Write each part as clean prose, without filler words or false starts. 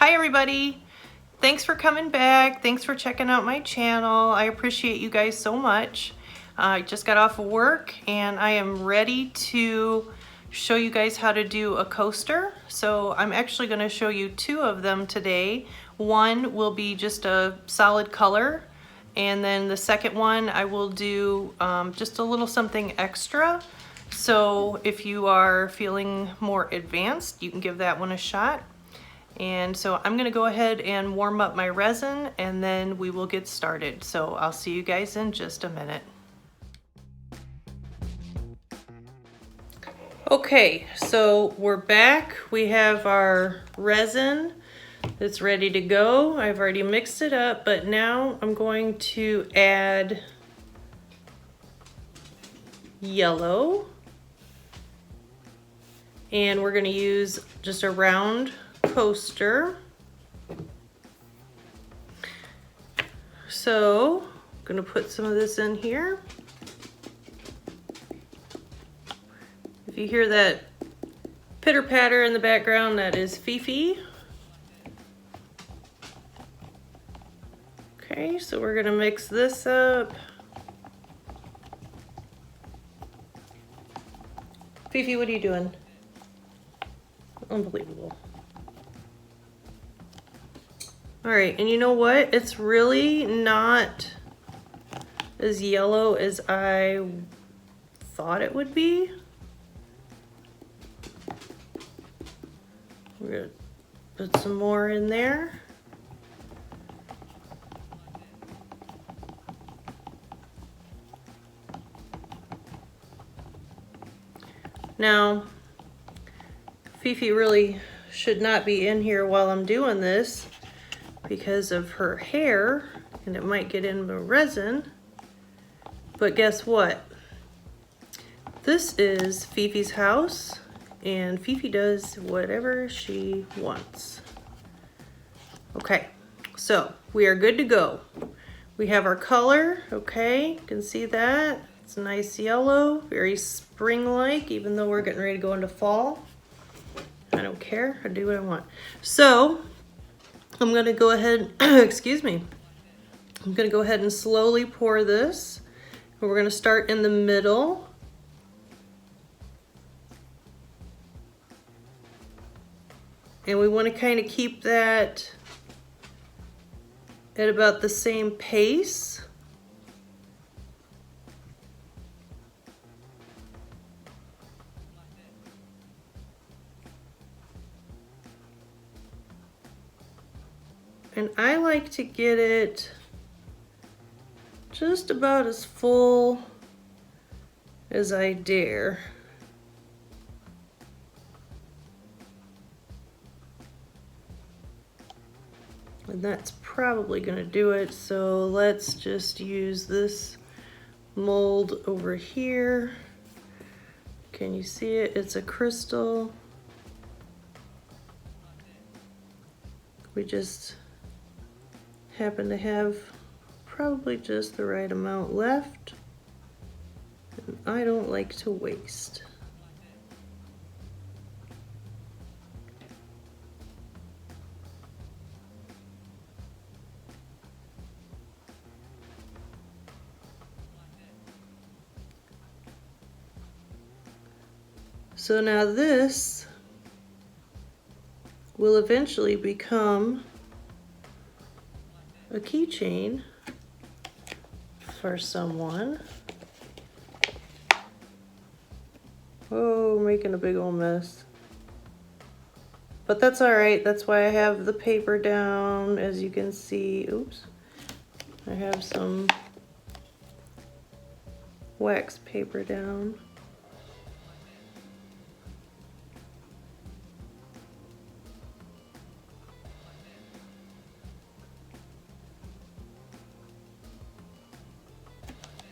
Hi everybody, thanks for coming back. Thanks for checking out my channel. I appreciate you guys so much. I just got off of work and I am ready to show you guys how to do a coaster. So I'm actually going to show you two of them today. One will be just a solid color, and then the second one I will do just a little something extra. So if you are feeling more advanced, you can give that one a shot. And so I'm gonna go ahead and warm up my resin and then we will get started. So I'll see you guys in just a minute. Okay, so we're back. We have our resin that's ready to go. I've already mixed it up, but now I'm going to add yellow. And we're gonna use just a round coaster. So I'm gonna put some of this in here. If you hear that pitter patter in the background, that is Fifi. Okay, so we're gonna mix this up. Fifi, what are you doing? Unbelievable. All right, and you know what? It's really not as yellow as I thought it would be. We're gonna put some more in there. Now, Fifi really should not be in here while I'm doing this because of her hair, and it might get in the resin. But guess what? This is Fifi's house, and Fifi does whatever she wants. Okay, so we are good to go. We have our color, okay, you can see that. It's a nice yellow, very spring-like, even though we're getting ready to go into fall. I don't care, I do what I want. So, I'm gonna go ahead, excuse me. I'm gonna go ahead and slowly pour this. And we're gonna start in the middle. And we wanna kind of keep that at about the same pace. And I like to get it just about as full as I dare. And that's probably gonna do it. So let's just use this mold over here. Can you see it? It's a crystal. We just happen to have probably just the right amount left, and I don't like to waste. So now this will eventually become a keychain for someone. Oh, making a big old mess. But that's all right. That's why I have the paper down. As you can see, oops, I have some wax paper down.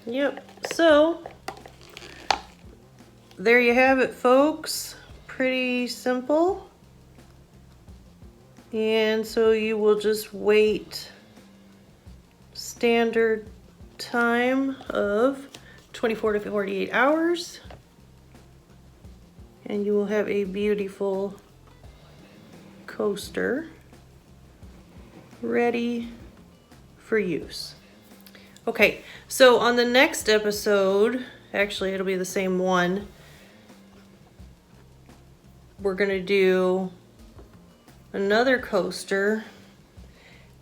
Yep, so there you have it, folks. Pretty simple. And so you will just wait standard time of 24 to 48 hours. And you will have a beautiful coaster. ready for use. Okay, so on the next episode, actually it'll be the same one, we're gonna do another coaster,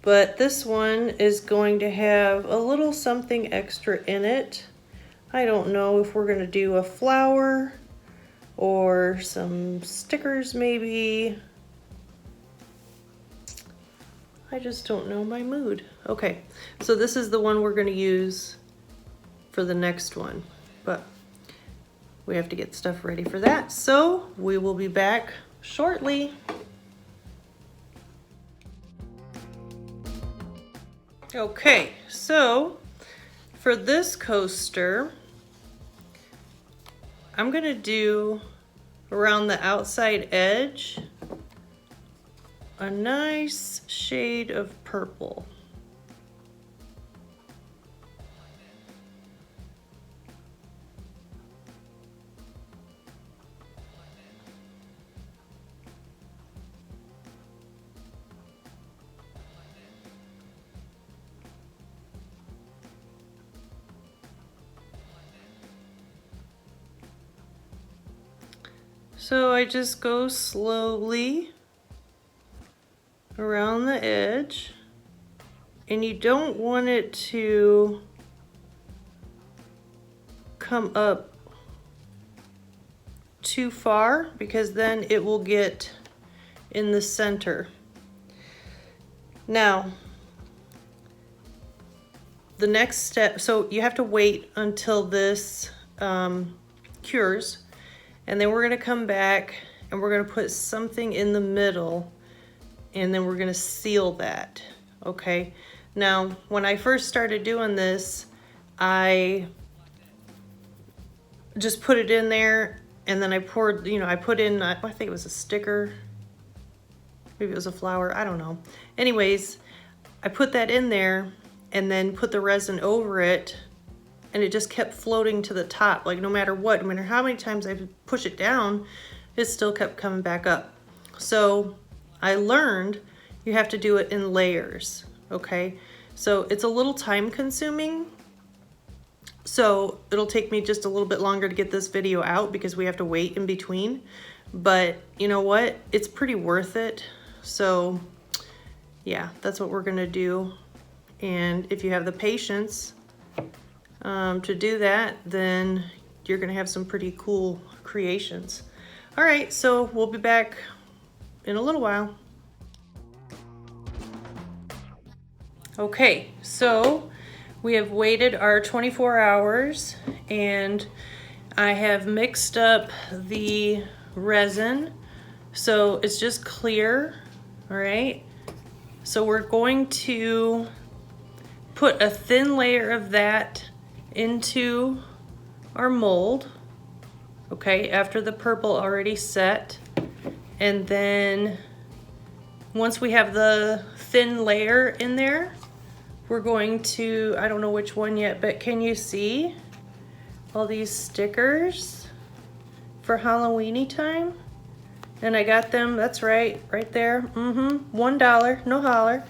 but this one is going to have a little something extra in it. I don't know if we're gonna do a flower or some stickers maybe. I just don't know my mood. Okay, so this is the one we're gonna use for the next one, but we have to get stuff ready for that. So we will be back shortly. Okay, so for this coaster, I'm gonna do around the outside edge a nice shade of purple. So I just go slowly around the edge, and you don't want it to come up too far because then it will get in the center. Now, the next step, so you have to wait until this cures, and then we're gonna come back and we're gonna put something in the middle, and then we're gonna seal that, okay? Now, when I first started doing this, I just put it in there, and then I poured, you know, I put in, I think it was a sticker, maybe it was a flower, I don't know. Anyways, I put that in there and then put the resin over it, and it just kept floating to the top. Like no matter what, no matter how many times I push it down, it still kept coming back up. So I learned you have to do it in layers, okay? So it's a little time consuming. So it'll take me just a little bit longer to get this video out because we have to wait in between. But you know what? It's pretty worth it. So yeah, that's what we're gonna do. And if you have the patience to do that, then you're gonna have some pretty cool creations. All right, so we'll be back in a little while. Okay, so we have waited our 24 hours and I have mixed up the resin. So it's just clear, all right? So we're going to put a thin layer of that into our mold, okay, after the purple already set. And then once we have the thin layer in there, we're going to, I don't know which one yet, but can you see all these stickers for Halloweeny time? And I got them, that's right, right there, $1, no holler.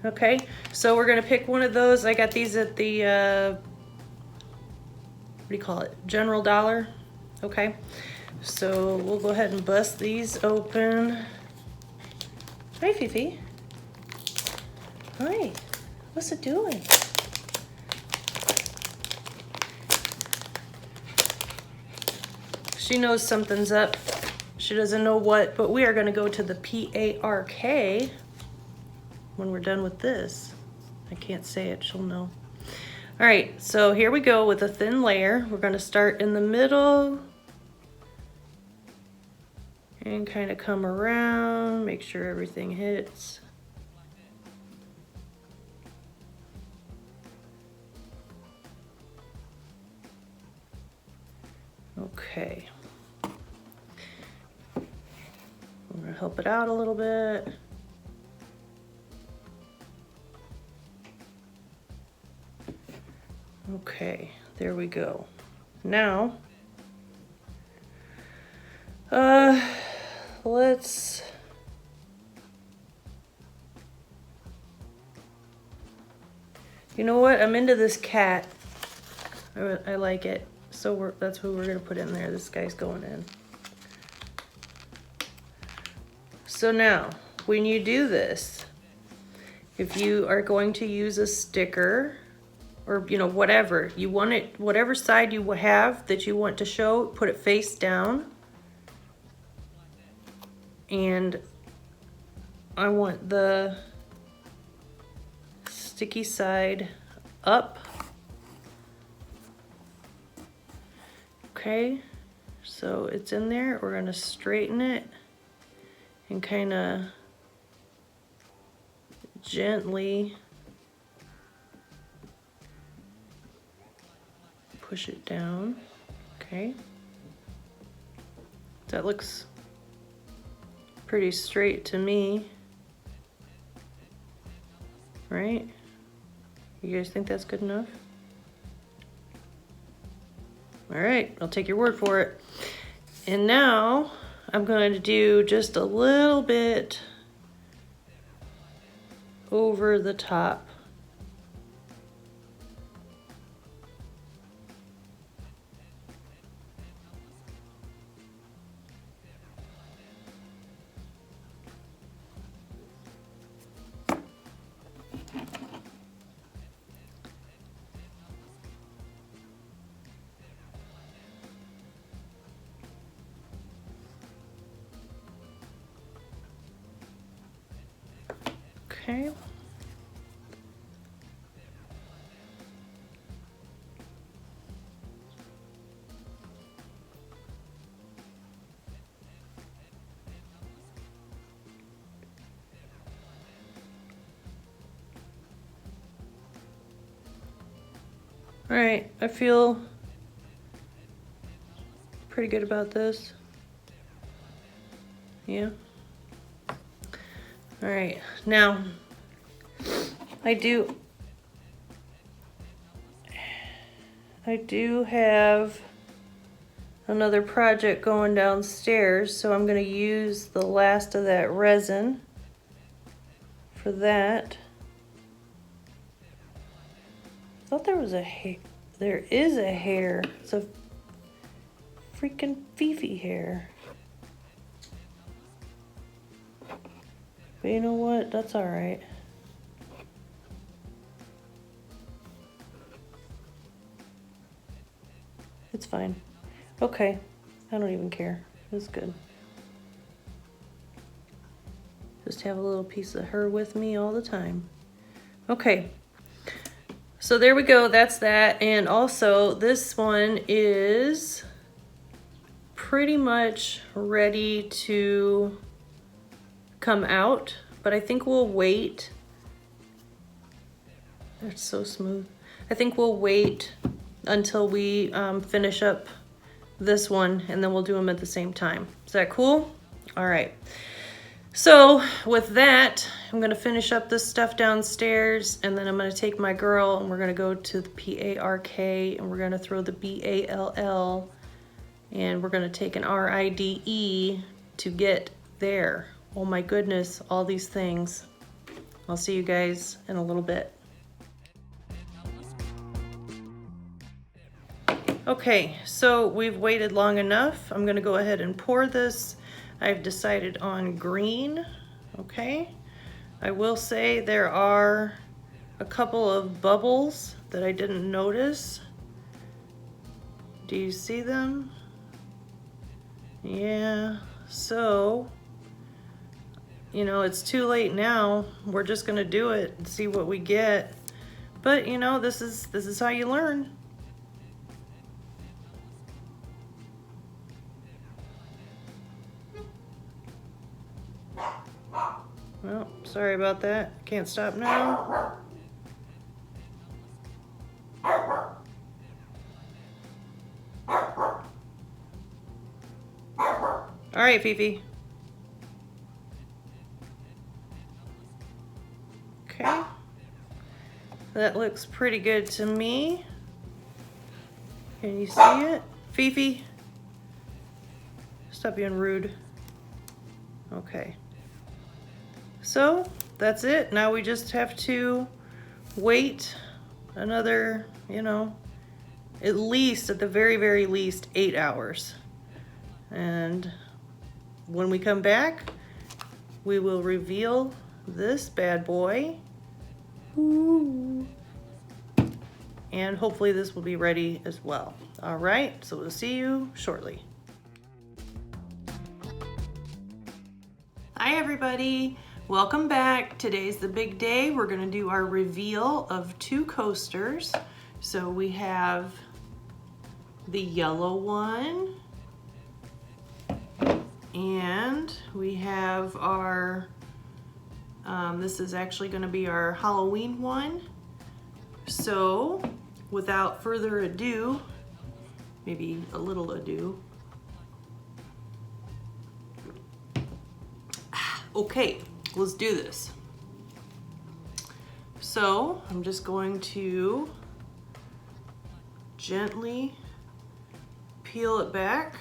Okay, so we're gonna pick one of those. I got these at the, what do you call it? General Dollar, okay? So we'll go ahead and bust these open. Hi, Fifi. Hi, what's it doing? She knows something's up. She doesn't know what, but we are gonna go to the PARK when we're done with this. I can't say it, she'll know. All right, so here we go with a thin layer. We're gonna start in the middle and kind of come around, make sure everything hits. Okay. I'm gonna help it out a little bit. Okay, there we go. Now, let's You know what? I'm into this cat. I like it. So that's who we're gonna put in there. This guy's going in. So now, when you do this, if you are going to use a sticker, or you know, whatever, you want it, whatever side you have that you want to show, put it face down. And I want the sticky side up. Okay, so it's in there. We're gonna straighten it and kind of gently push it down. Okay, that looks pretty straight to me, right? You guys think that's good enough? All right, I'll take your word for it. And now I'm going to do just a little bit over the top. Okay. All right, I feel pretty good about this. Yeah. All right, now I do have another project going downstairs, so I'm going to use the last of that resin for that. I thought there was a hair. There is a hair. It's a freaking Fifi hair. But you know what? That's all right. It's fine. Okay. I don't even care. It's good. Just have a little piece of her with me all the time. Okay. So there we go. That's that. And also this one is pretty much ready to come out, but I think we'll wait. It's so smooth. I think we'll wait until we finish up this one, and then we'll do them at the same time. Is that cool? All right. So with that, I'm gonna finish up this stuff downstairs, and then I'm gonna take my girl and we're gonna go to the PARK, and we're gonna throw the BALL, and we're gonna take an RIDE to get there. Oh my goodness, all these things. I'll see you guys in a little bit. Okay, so we've waited long enough. I'm gonna go ahead and pour this. I've decided on green, okay? I will say there are a couple of bubbles that I didn't notice. Do you see them? Yeah, so, you know, it's too late now. We're just gonna do it and see what we get. But you know, this is how you learn. Well, sorry about that. Can't stop now. All right, Fifi. Okay. That looks pretty good to me. Can you see it? Fifi? Stop being rude. Okay. So that's it. Now we just have to wait another, you know, at least, at the very, very least, 8 hours. And when we come back, we will reveal this bad boy. Ooh. And hopefully this will be ready as well. All right, so we'll see you shortly. Hi everybody, welcome back. Today's the big day. We're gonna do our reveal of 2 coasters. So we have the yellow one, and we have our, this is actually gonna be our Halloween one. So without further ado, maybe a little ado. Okay, let's do this. So I'm just going to gently peel it back.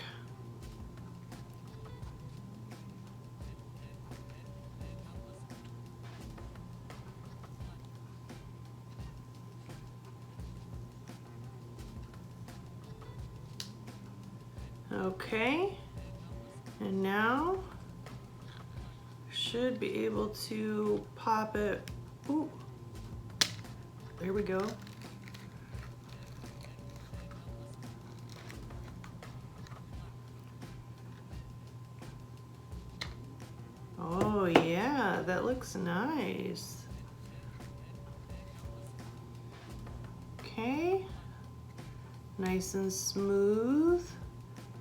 Okay, and now should be able to pop it. Ooh, there we go. Oh yeah, that looks nice. Okay, nice and smooth.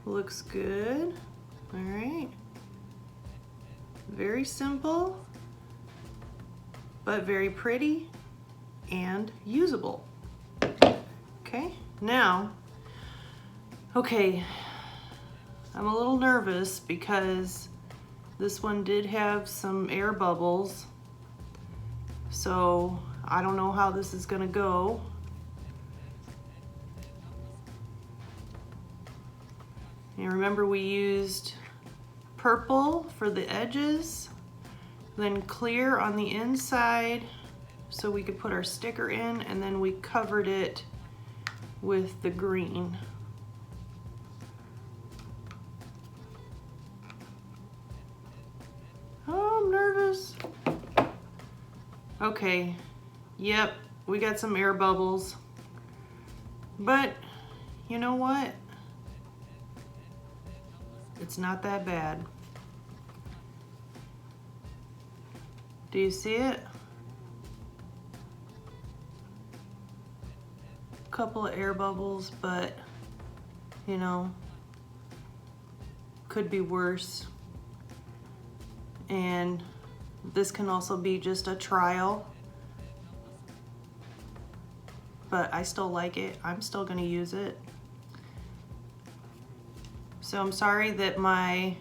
Looks good. All right. Very simple, but very pretty and usable. Okay, now, okay, I'm a little nervous because this one did have some air bubbles, so I don't know how this is gonna go. And remember, we used purple for the edges, then clear on the inside so we could put our sticker in, and then we covered it with the green. Oh, I'm nervous. Okay, yep, we got some air bubbles, but you know what? It's not that bad. Do you see it? A couple of air bubbles, but you know, could be worse. And this can also be just a trial, but I still like it. I'm still gonna use it. So I'm sorry that my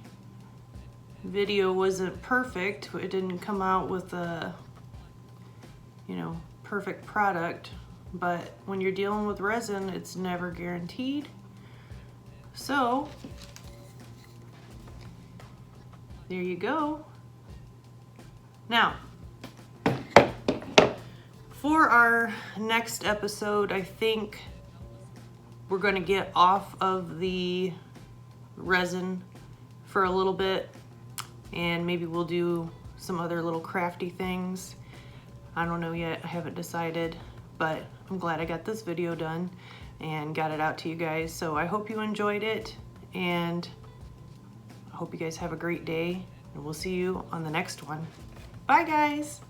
video wasn't perfect. It didn't come out with a, you know, perfect product, but when you're dealing with resin, it's never guaranteed. So there you go. Now, for our next episode, I think we're gonna get off of the resin for a little bit, and maybe we'll do some other little crafty things. I don't know yet, I haven't decided, but I'm glad I got this video done and got it out to you guys. So I hope you enjoyed it, and I hope you guys have a great day, and we'll see you on the next one. Bye guys.